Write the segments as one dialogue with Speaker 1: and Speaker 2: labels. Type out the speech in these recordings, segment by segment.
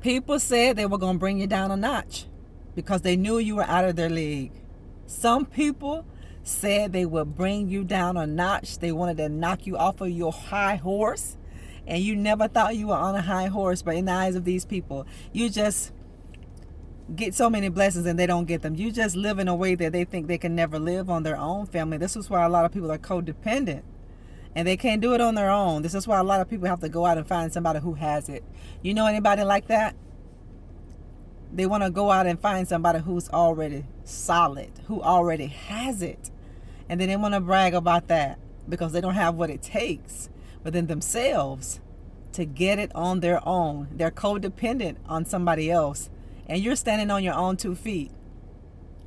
Speaker 1: People said they were going to bring you down a notch because they knew you were out of their league. Some people said they would bring you down a notch. They wanted to knock you off of your high horse. And you never thought you were on a high horse, but in the eyes of these people, you just get so many blessings and they don't get them. You just live in a way that they think they can never live on their own, family. This is why a lot of people are codependent. And they can't do it on their own. This is why a lot of people have to go out and find somebody who has it. You know anybody like that? They want to go out and find somebody who's already solid, who already has it. And then they want to brag about that because they don't have what it takes within themselves to get it on their own. They're codependent on somebody else. And you're standing on your own 2 feet.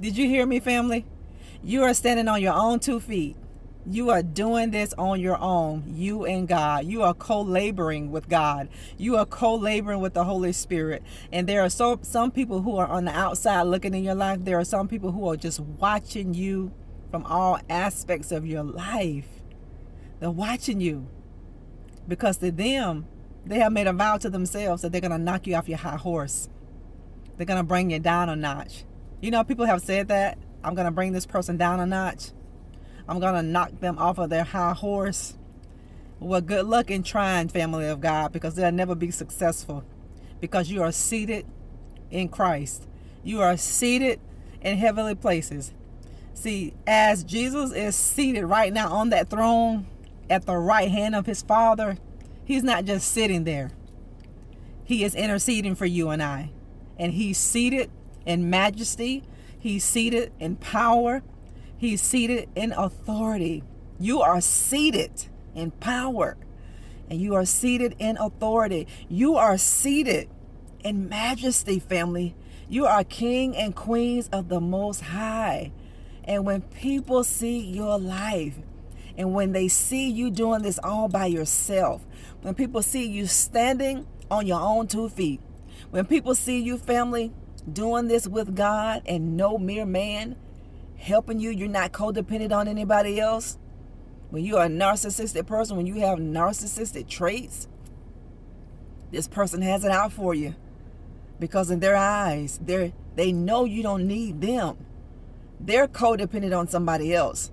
Speaker 1: Did you hear me, family? You are standing on your own 2 feet. You are doing this on your own, you and God. You are co-laboring with God. You are co-laboring with the Holy Spirit. And there are some people who are on the outside looking in your life. There are some people who are just watching you from all aspects of your life. They're watching you because to them, they have made a vow to themselves that they're going to knock you off your high horse. They're going to bring you down a notch. You know, people have said that. I'm going to bring this person down a notch. I'm going to knock them off of their high horse. Well, good luck in trying, family of God, because they'll never be successful. Because you are seated in Christ. You are seated in heavenly places. See, as Jesus is seated right now on that throne at the right hand of his Father, he's not just sitting there. He is interceding for you and I. And he's seated in majesty. He's seated in power. He's seated in authority. You are seated in power. And you are seated in authority. You are seated in majesty, family. You are king and queens of the Most High. And when people see your life, and when they see you doing this all by yourself, when people see you standing on your own 2 feet, when people see you, family, doing this with God and no mere man helping you, you're not codependent on anybody else. When you are a narcissistic person, when you have narcissistic traits, this person has it out for you. Because in their eyes, they know you don't need them. They're codependent on somebody else.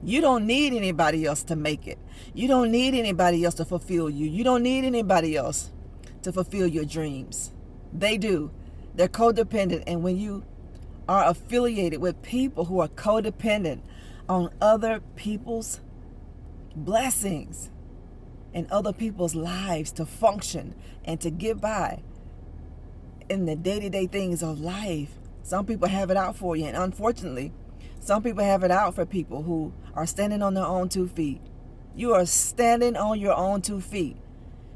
Speaker 1: You don't need anybody else to make it. You don't need anybody else to fulfill you. You don't need anybody else to fulfill your dreams. They do. They're codependent. And when you are affiliated with people who are codependent on other people's blessings and other people's lives to function and to get by in the day-to-day things of life, some people have it out for you. And unfortunately, some people have it out for people who are standing on their own 2 feet. You are standing on your own 2 feet.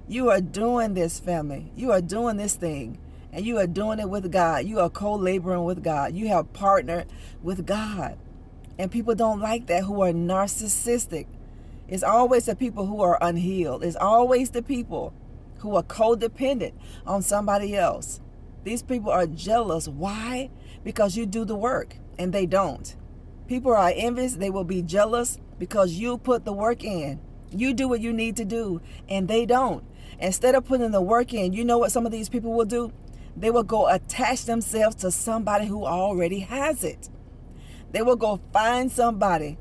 Speaker 1: You are doing this, family. You are doing this thing. And you are doing it with God. You are co-laboring with God. You have partnered with God. And people don't like that who are narcissistic. It's always the people who are unhealed. It's always the people who are codependent on somebody else. These people are jealous. Why? Because you do the work and they don't. People are envious. They will be jealous because you put the work in. You do what you need to do and they don't. Instead of putting the work in, you know what some of these people will do? They will go attach themselves to somebody who already has it. They will go find somebody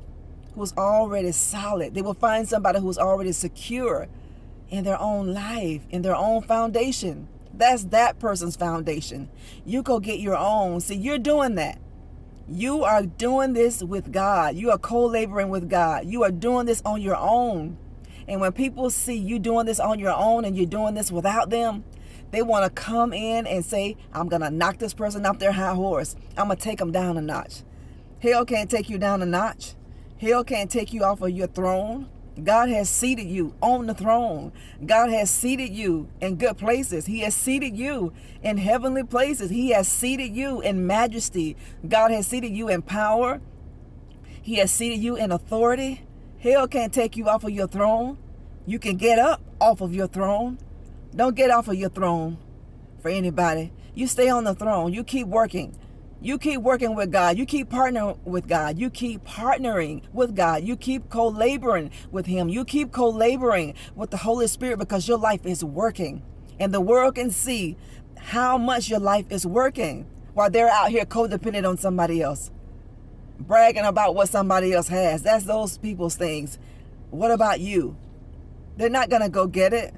Speaker 1: who's already solid. They will find somebody who's already secure in their own life, in their own foundation. That's that person's foundation. You go get your own. See, you're doing that. You are doing this with God. You are co-laboring with God. You are doing this on your own. And when people see you doing this on your own and you're doing this without them, they want to come in and say, I'm going to knock this person off their high horse. I'm going to take them down a notch. Hell can't take you down a notch. Hell can't take you off of your throne. God has seated you on the throne. God has seated you in good places. He has seated you in heavenly places. He has seated you in majesty. God has seated you in power. He has seated you in authority. Hell can't take you off of your throne. You can get up off of your throne. Don't get off of your throne for anybody. You stay on the throne. You keep working. You keep working with God. You keep partnering with God. You keep partnering with God. You keep co-laboring with Him. You keep co-laboring with the Holy Spirit because your life is working. And the world can see how much your life is working while they're out here codependent on somebody else, bragging about what somebody else has. That's those people's things. What about you? They're not going to go get it.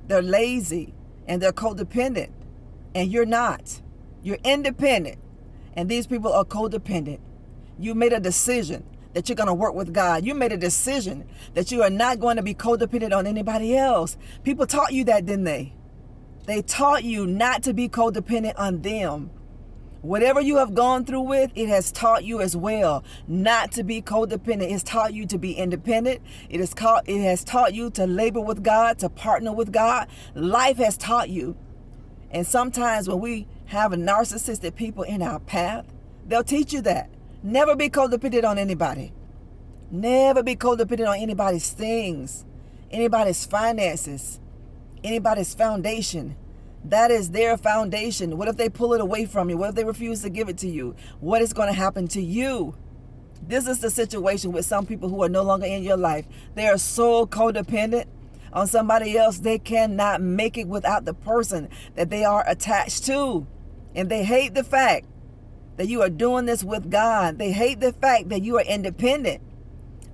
Speaker 1: They're lazy and they're codependent, and you're not. You're independent, and these people are codependent. You made a decision that you're going to work with God. You made a decision that you are not going to be codependent on anybody else. People taught you that, didn't they? They taught you not to be codependent on them. Whatever you have gone through with, it has taught you as well not to be codependent. It's taught you to be independent. It has taught you to labor with God, to partner with God. Life has taught you. And sometimes when we have narcissistic people in our path, they'll teach you that. Never be codependent on anybody. Never be codependent on anybody's things, anybody's finances, anybody's foundation. That is their foundation. What if they pull it away from you? What if they refuse to give it to you? What is going to happen to you? This is the situation with some people who are no longer in your life. They are so codependent on somebody else, they cannot make it without the person that they are attached to. And they hate the fact that you are doing this with God. They hate the fact that you are independent.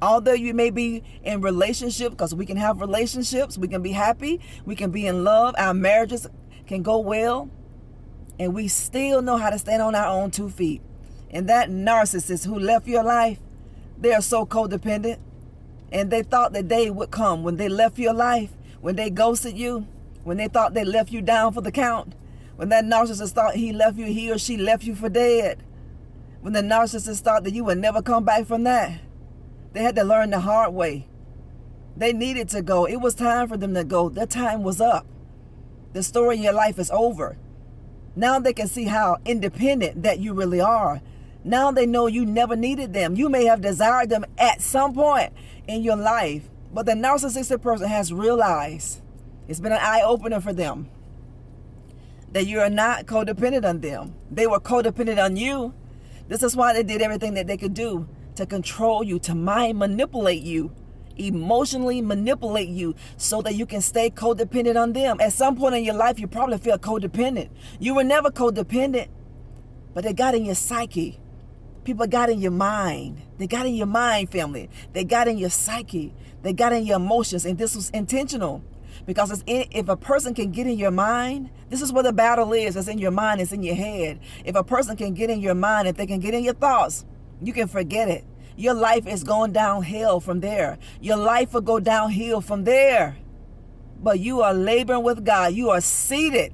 Speaker 1: Although you may be in relationship, because we can have relationships, we can be happy, we can be in love, our marriages can go well, and we still know how to stand on our own 2 feet. And that narcissist who left your life, they are so codependent, and they thought the day would come when they left your life, when they ghosted you, when they thought they left you down for the count, when that narcissist thought he or she left you for dead, when the narcissist thought that you would never come back from that. They had to learn the hard way. They needed to go. It was time for them to go. Their time was up. The story in your life is over. Now they can see how independent that you really are. Now they know you never needed them. You may have desired them at some point in your life, but the narcissistic person has realized, it's been an eye-opener for them, that you are not codependent on them. They were codependent on you. This is why they did everything that they could do to control you, to mind manipulate you, emotionally manipulate you so that you can stay codependent on them. At some point in your life, you probably feel codependent. You were never codependent, but they got in your psyche. People got in your mind. They got in your mind, family. They got in your psyche. They got in your emotions, and this was intentional. Because if a person can get in your mind, this is where the battle is. It's in your mind. It's in your head. If a person can get in your mind, if they can get in your thoughts, you can forget it. Your life is going downhill from there. Your life will go downhill from there. But you are laboring with God. You are seated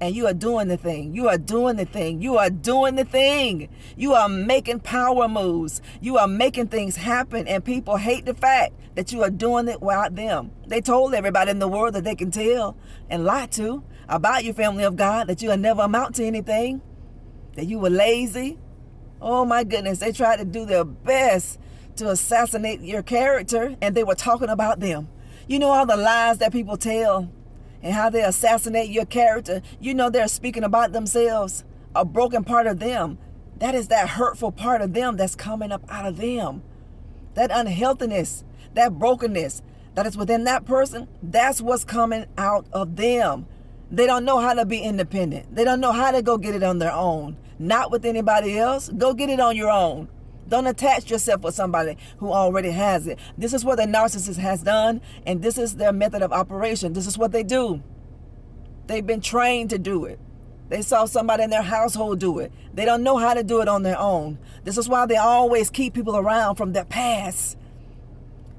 Speaker 1: and you are doing the thing. You are doing the thing. You are doing the thing. You are making power moves. You are making things happen, and people hate the fact that you are doing it without them. They told everybody in the world that they can tell and lie to about your family of God, that you will never amount to anything, that you were lazy. Oh my goodness, they tried to do their best to assassinate your character, and they were talking about them. You know all the lies that people tell and how they assassinate your character. You know they're speaking about themselves, a broken part of them. That is that hurtful part of them that's coming up out of them. That unhealthiness, that brokenness that is within that person, that's what's coming out of them. They don't know how to be independent. They don't know how to go get it on their own. Not with anybody else. Go get it on your own. Don't attach yourself with somebody who already has it. This is what the narcissist has done, and this is their method of operation. This is what they do. They've been trained to do it. They saw somebody in their household do it. They don't know how to do it on their own. This is why they always keep people around from their past.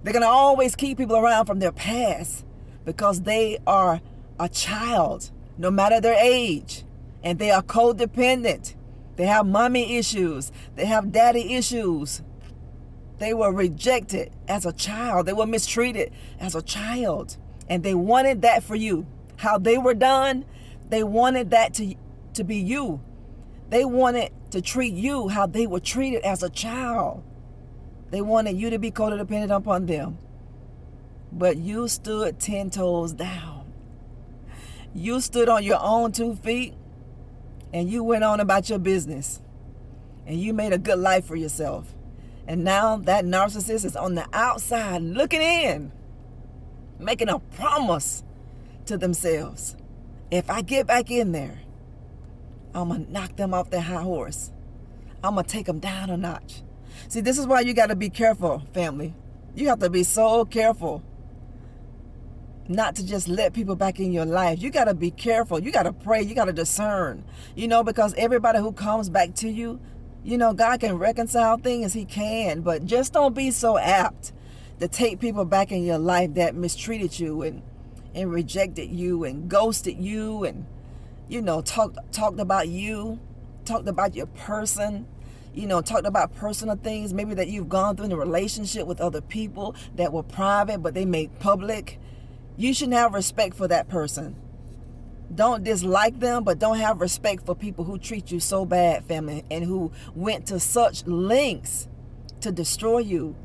Speaker 1: They're going to always keep people around from their past because they are a child, no matter their age, and they are codependent. They have mommy issues. They have daddy issues. They were rejected as a child. They were mistreated as a child. And they wanted that for you. How they were done, they wanted that to be you. They wanted to treat you how they were treated as a child. They wanted you to be codependent upon them. But you stood 10 toes down. You stood on your own 2 feet. And you went on about your business. And you made a good life for yourself. And now that narcissist is on the outside looking in, making a promise to themselves. If I get back in there, I'm going to knock them off their high horse. I'm going to take them down a notch. See, this is why you got to be careful, family. You have to be so careful not to just let people back in your life. You got to be careful. You got to pray. You got to discern, because everybody who comes back to you, God can reconcile things. He can. But just don't be so apt to take people back in your life that mistreated you and rejected you and ghosted you and, talked about you, talked about your person, talked about personal things maybe that you've gone through in a relationship with other people that were private but they made public. You shouldn't have respect for that person. Don't dislike them, but don't have respect for people who treat you so bad, family, and who went to such lengths to destroy you.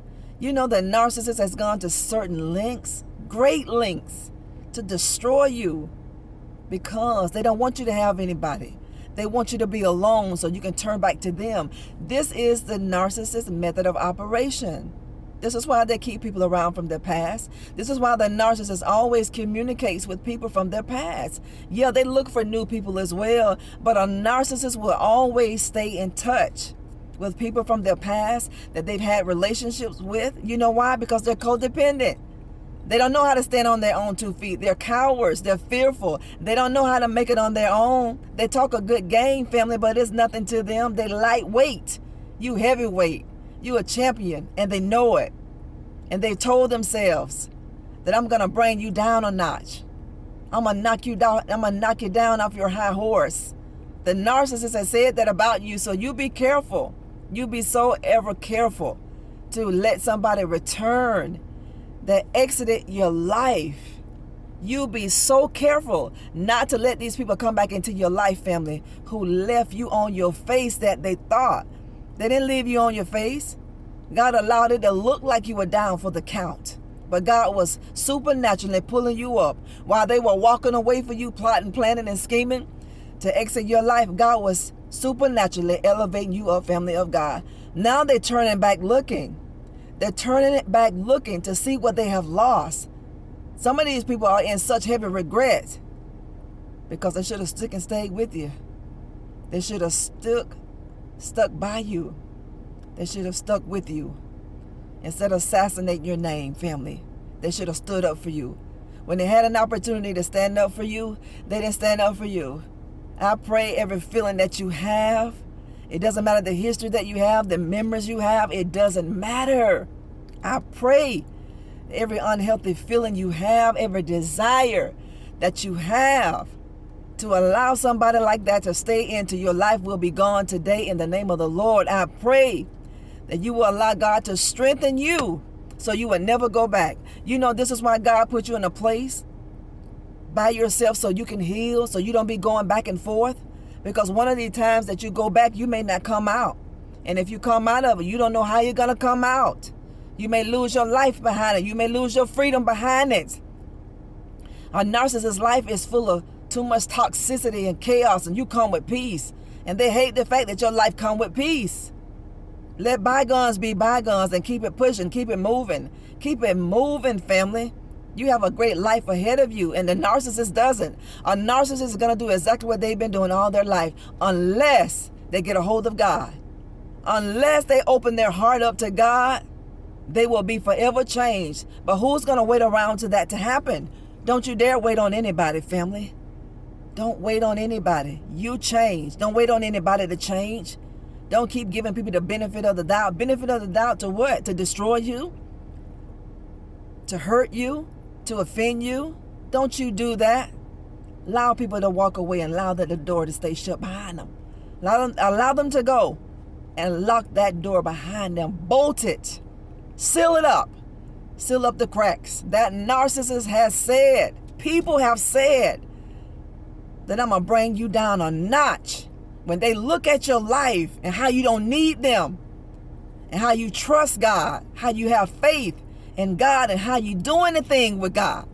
Speaker 1: The narcissist has gone to certain lengths, great lengths, to destroy you because they don't want you to have anybody. They want you to be alone so you can turn back to them. This is the narcissist method of operation. This is why they keep people around from their past. This is why the narcissist always communicates with people from their past. Yeah, they look for new people as well, but a narcissist will always stay in touch with people from their past that they've had relationships with. You know why? Because they're codependent. They don't know how to stand on their own 2 feet. They're cowards. They're fearful. They don't know how to make it on their own. They talk a good game, family, but it's nothing to them. They lightweight. You heavyweight. You a champion, and they know it. And they told themselves that I'm going to bring you down a notch. I'm going to knock you down. I'm going to knock you down off your high horse. The narcissist has said that about you, so you be careful. You be so ever careful to let somebody return that exited your life. You be so careful not to let these people come back into your life, family, who left you on your face that they thought. They didn't leave you on your face. God allowed it to look like you were down for the count. But God was supernaturally pulling you up. While they were walking away for you, plotting, planning, and scheming to exit your life, God was supernaturally elevating you up, family of God. Now they're turning back looking. They're turning it back looking to see what they have lost. Some of these people are in such heavy regret because they should have stuck and stayed with you. They should have stuck by you. They should have stuck with you. Instead of assassinating your name, family, they should have stood up for you. When they had an opportunity to stand up for you, they didn't stand up for you. I pray every feeling that you have, it doesn't matter the history that you have, the memories you have, it doesn't matter. I pray every unhealthy feeling you have, every desire that you have to allow somebody like that to stay into your life will be gone today in the name of the Lord. I pray that you will allow God to strengthen you so you will never go back. This is why God put you in a place by yourself so you can heal, so you don't be going back and forth. Because one of these times that you go back, you may not come out. And if you come out of it, you don't know how you're going to come out. You may lose your life behind it. You may lose your freedom behind it. A narcissist's life is full of too much toxicity and chaos, and you come with peace. And they hate the fact that your life come with peace. Let bygones be bygones and keep it pushing, keep it moving. Keep it moving, family. You have a great life ahead of you, and the narcissist doesn't. A narcissist is going to do exactly what they've been doing all their life unless they get a hold of God. Unless they open their heart up to God, they will be forever changed. But who's going to wait around for that to happen? Don't you dare wait on anybody, family. Don't wait on anybody. You change. Don't wait on anybody to change. Don't keep giving people the benefit of the doubt. Benefit of the doubt to what? To destroy you? To hurt you? To offend you? Don't you do that. Allow people to walk away and allow the door to stay shut behind them. Allow them to go and lock that door behind them. Bolt it. Seal it up. Seal up the cracks. That narcissist has said, people have said, that I'm going to bring you down a notch. When they look at your life and how you don't need them, and how you trust God, how you have faith in God, and how you do anything with God,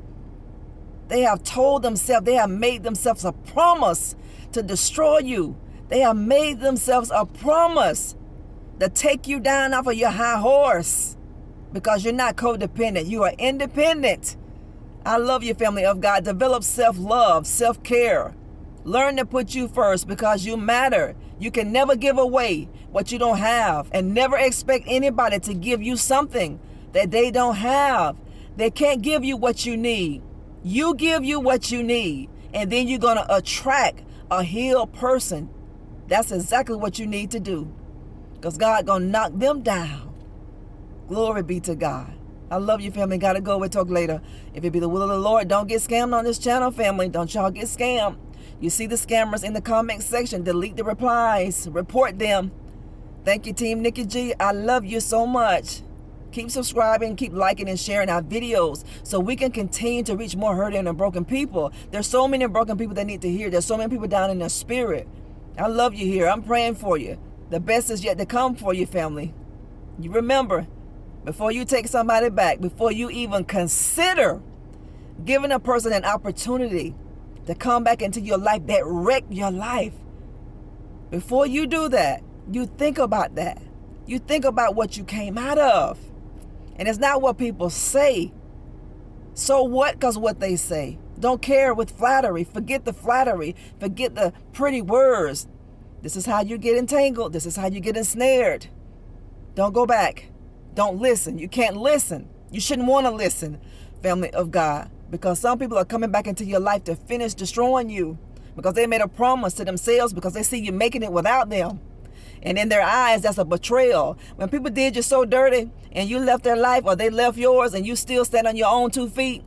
Speaker 1: they have told themselves, they have made themselves a promise to destroy you. They have made themselves a promise to take you down off of your high horse because you're not codependent. You are independent. I love you, family of God. Develop self-love, self-care. Learn to put you first because you matter. You can never give away what you don't have, and never expect anybody to give you something that they don't have. They can't give you what you need. You give you what you need, and then you're going to attract a healed person. That's exactly what you need to do, because God going to knock them down. Glory be to God. I love you, family. Gotta go. We'll talk later. If it be the will of the Lord, don't get scammed on this channel, family. Don't y'all get scammed. You see the scammers in the comment section. Delete the replies. Report them. Thank you, Team Nikki G. I love you so much. Keep subscribing, keep liking and sharing our videos so we can continue to reach more hurting and broken people. There's so many broken people that need to hear. There's so many people down in their spirit. I love you here. I'm praying for you. The best is yet to come for you, family. You remember, before you take somebody back, before you even consider giving a person an opportunity to come back into your life that wrecked your life, before you do that, you think about that. You think about what you came out of. And it's not what people say. So what? Because what they say. Don't care with flattery. Forget the flattery. Forget the pretty words. This is how you get entangled. This is how you get ensnared. Don't go back. Don't listen. You can't listen. You shouldn't want to listen, family of God, because some people are coming back into your life to finish destroying you because they made a promise to themselves, because they see you making it without them. And in their eyes, that's a betrayal. When people did you so dirty and you left their life, or they left yours, and you still stand on your own 2 feet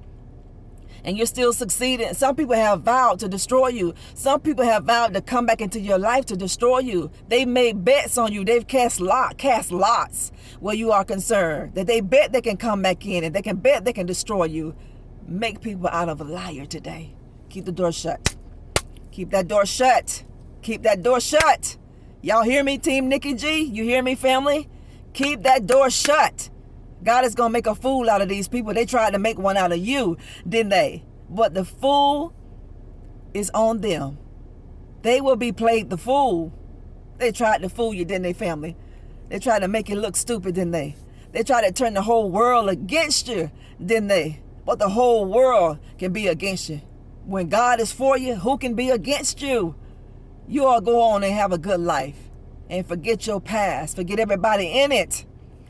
Speaker 1: and you're still succeeding. Some people have vowed to destroy you. Some people have vowed to come back into your life to destroy you. They made bets on you. They've cast lots where you are concerned, that they bet they can come back in, and they can bet they can destroy you. Make people out of a liar today. Keep the door shut. Keep that door shut. Keep that door shut. Y'all hear me, Team Nikki G? You hear me, family? Keep that door shut. God is going to make a fool out of these people. They tried to make one out of you, didn't they? But the fool is on them. They will be played the fool. They tried to fool you, didn't they, family? They tried to make you look stupid, didn't they? They tried to turn the whole world against you, didn't they? But the whole world can be against you. When God is for you, who can be against you? You all go on and have a good life and forget your past. Forget everybody in it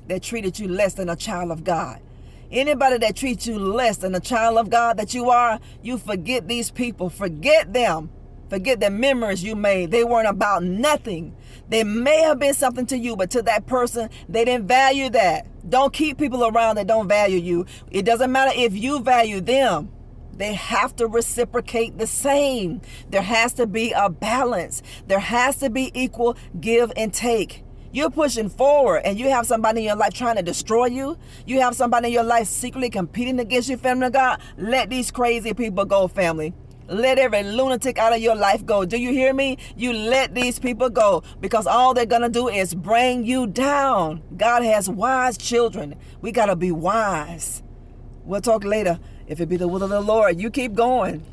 Speaker 1: that treated you less than a child of God. Anybody that treats you less than a child of God that you are, you forget these people. Forget them. Forget the memories you made. They weren't about nothing. They may have been something to you, but to that person, they didn't value that. Don't keep people around that don't value you. It doesn't matter if you value them. They have to reciprocate the same. There has to be a balance. There has to be equal give and take. You're pushing forward and you have somebody in your life trying to destroy you. You have somebody in your life secretly competing against you, family of God. Let these crazy people go, family. Let every lunatic out of your life go. Do you hear me? You let these people go, because all they're going to do is bring you down. God has wise children. We got to be wise. We'll talk later. If it be the will of the Lord, you keep going.